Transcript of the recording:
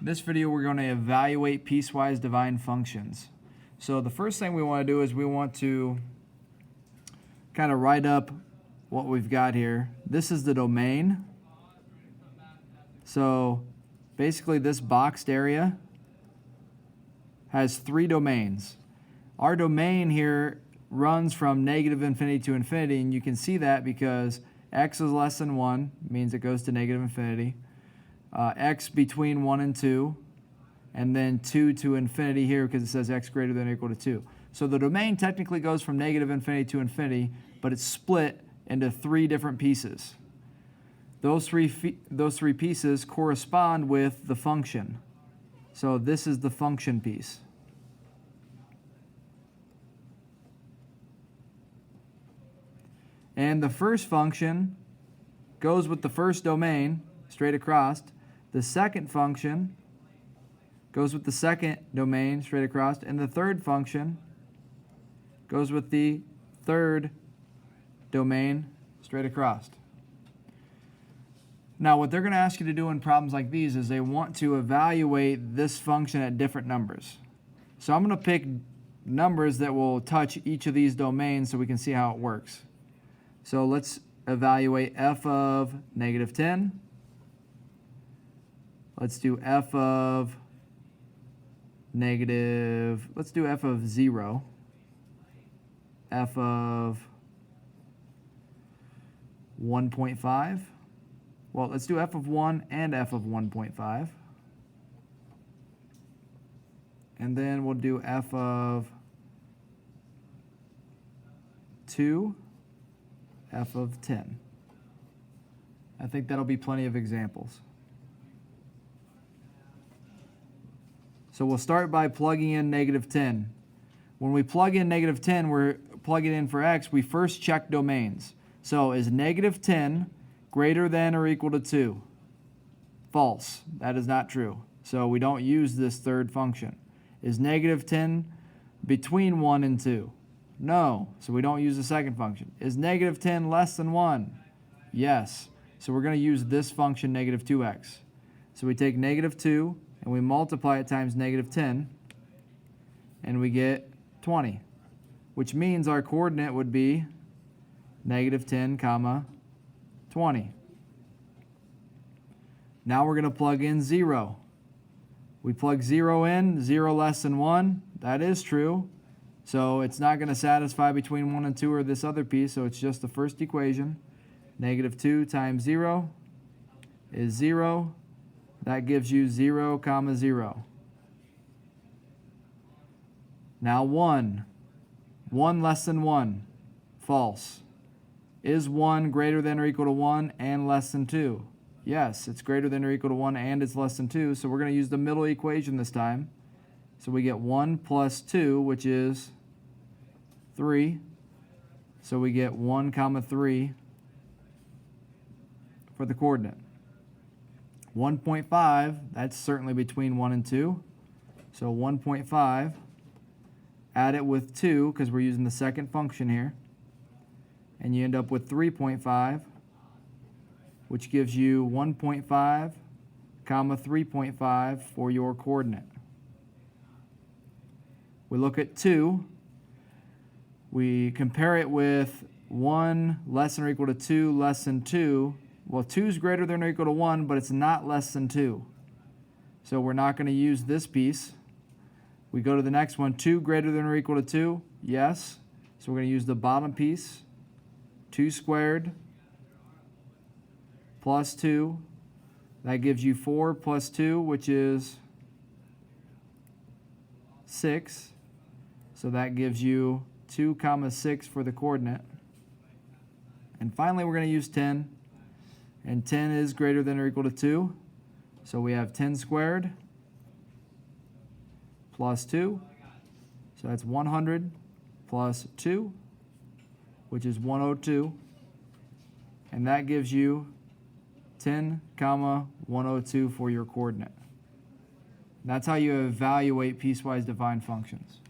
In this video, we're going to evaluate piecewise-defined functions. So the first thing we want to do is we want to kind of write up what we've got here. This is the domain. So basically this boxed area has three domains. Our domain here runs from negative infinity to infinity, and you can see that because x is less than 1, means it goes to negative infinity. X between 1 and 2, and then 2 to infinity here because it says x greater than or equal to 2. So the domain technically goes from negative infinity to infinity, but it's split into three different pieces. Those three pieces correspond with the function. So this is the function piece. And the first function goes with the first domain straight across. The second function goes with the second domain straight across, and the third function goes with the third domain straight across. Now, what they're going to ask you to do in problems like these is they want to evaluate this function at different numbers. So I'm going to pick numbers that will touch each of these domains so we can see how it works. So let's evaluate f of negative 10. Let's do f of negative, let's do f of 0. F of 1.5. Well, let's do f of 1 and f of 1.5. And then we'll do f of 2, f of 10. I think that'll be plenty of examples. So we'll start by plugging in negative 10. When we plug in negative 10, we're plugging in for x. We first check domains. So is negative 10 greater than or equal to 2? False. That is not true. So we don't use this third function. Is negative 10 between 1 and 2? No. So we don't use the second function. Is negative 10 less than 1? Yes. So we're going to use this function, negative 2x. So we take negative 2 and we multiply it times negative 10, and we get 20, which means our coordinate would be negative 10, comma 20. Now we're going to plug in 0. We plug 0 in, 0 less than 1. That is true. So it's not going to satisfy between 1 and 2 or this other piece, so it's just the first equation. Negative 2 times 0 is 0. That gives you 0, comma 0. Now 1. 1 less than 1. False. Is 1 greater than or equal to 1 and less than 2? Yes, it's greater than or equal to 1 and it's less than 2, so we're going to use the middle equation this time. So we get 1 plus 2, which is 3. So we get 1, comma 3 for the coordinate. 1.5, that's certainly between 1 and 2. So 1.5, add it with 2, because we're using the second function here. And you end up with 3.5, which gives you 1.5, comma 3.5 for your coordinate. We look at 2. We compare it with 1 less than or equal to 2 less than 2. Well, 2 is greater than or equal to 1, but it's not less than 2. So we're not going to use this piece. We go to the next one. 2 greater than or equal to 2? Yes. So we're going to use the bottom piece. 2 squared plus 2. That gives you 4 plus 2, which is 6. So that gives you 2, comma 6 for the coordinate. And finally, we're going to use 10. And 10 is greater than or equal to 2. So we have 10 squared plus 2. So that's 100 plus 2, which is 102. And that gives you 10, comma 102 for your coordinate. That's how you evaluate piecewise-defined functions.